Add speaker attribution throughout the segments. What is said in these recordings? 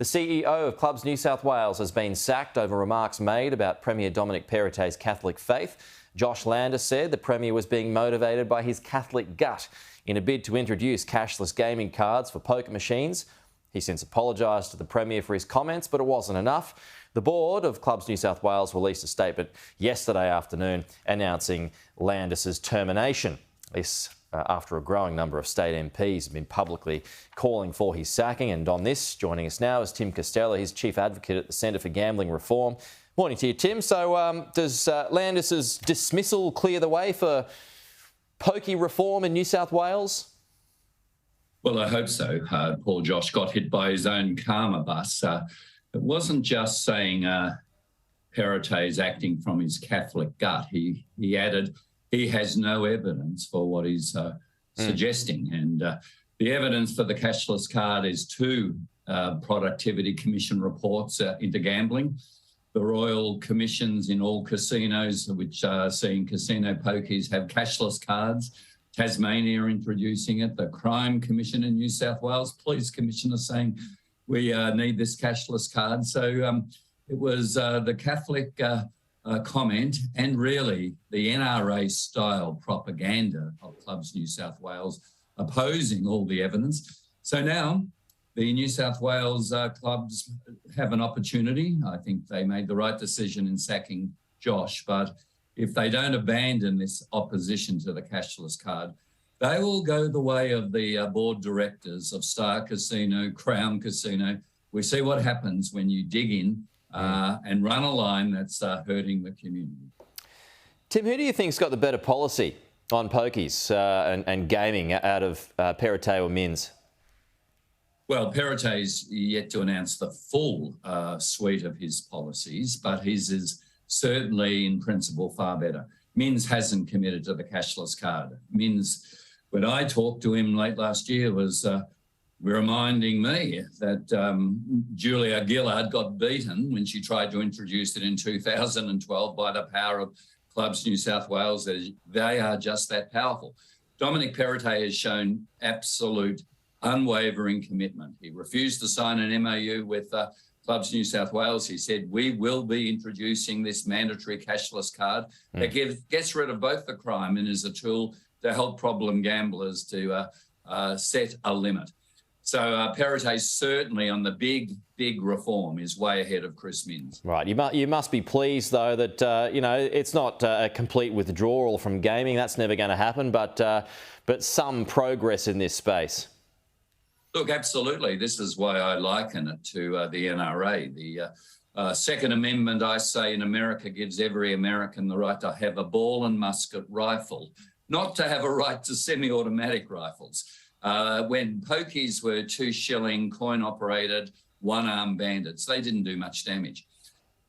Speaker 1: The CEO of Clubs New South Wales has been sacked over remarks made about Premier Dominic Perrottet's Catholic faith. Josh Landis said the Premier was being motivated by his Catholic gut in a bid to introduce cashless gaming cards for poker machines. He since apologised to the Premier for his comments, but it wasn't enough. The board of Clubs New South Wales released a statement yesterday afternoon announcing Landis's termination. This after a growing number of state MPs have been publicly calling for his sacking. And on this, joining us now is Tim Costello. He's Chief Advocate at the Centre for Gambling Reform. Morning to you, Tim. So does Landis's dismissal clear the way for pokey reform in New South Wales?
Speaker 2: Well, I hope so. Poor Josh got hit by his own karma bus. It wasn't just saying Perrottet is acting from his Catholic gut. He added he has no evidence for what he's suggesting. And the evidence for the cashless card is two Productivity Commission reports into gambling. The Royal Commissions in all casinos, which are seeing casino pokies have cashless cards. Tasmania introducing it. The Crime Commission in New South Wales, Police Commissioner saying we need this cashless card. So it was the Catholic comment and really the NRA-style propaganda of Clubs New South Wales opposing all the evidence. So now the New South Wales clubs have an opportunity. I think they made the right decision in sacking Josh, but if they don't abandon this opposition to the cashless card, they will go the way of the board directors of Star Casino, Crown Casino. We see what happens when you dig in and run a line that's hurting the community.
Speaker 1: Tim, who do you think's got the better policy on pokies and gaming out of Perrottet or Mins?
Speaker 2: Well, Perrottet's yet to announce the full suite of his policies, but his is certainly in principle far better. Mins hasn't committed to the cashless card. Mins, when I talked to him late last year, was reminding me that Julia Gillard got beaten when she tried to introduce it in 2012 by the power of Clubs New South Wales. They are just that powerful. Dominic Perrottet has shown absolute unwavering commitment. He refused to sign an MOU with Clubs New South Wales. He said, we will be introducing this mandatory cashless card that gets rid of both the crime and is a tool to help problem gamblers to set a limit. So Perrottet certainly on the big reform is way ahead of Chris Mins.
Speaker 1: Right. You must be pleased, though, that, it's not a complete withdrawal from gaming. That's never going to happen, but some progress in this space.
Speaker 2: Look, absolutely. This is why I liken it to the NRA. The Second Amendment, I say, in America gives every American the right to have a ball and musket rifle, not to have a right to semi-automatic rifles. When pokies were 2 shilling coin-operated, one-arm bandits, they didn't do much damage.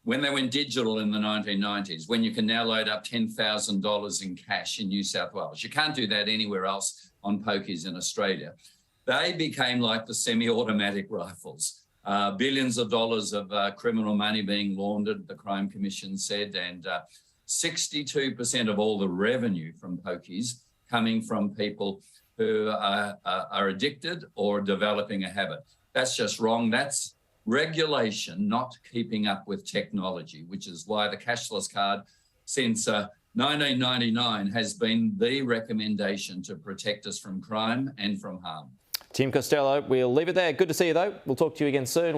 Speaker 2: When they went digital in the 1990s, when you can now load up $10,000 in cash in New South Wales, you can't do that anywhere else on pokies in Australia. They became like the semi-automatic rifles. Billions of dollars of criminal money being laundered, the Crime Commission said, and 62% of all the revenue from pokies coming from people who are addicted or developing a habit. That's just wrong. That's regulation not keeping up with technology, which is why the cashless card since 1999 has been the recommendation to protect us from crime and from harm.
Speaker 1: Tim Costello, we'll leave it there. Good to see you, though. We'll talk to you again soon.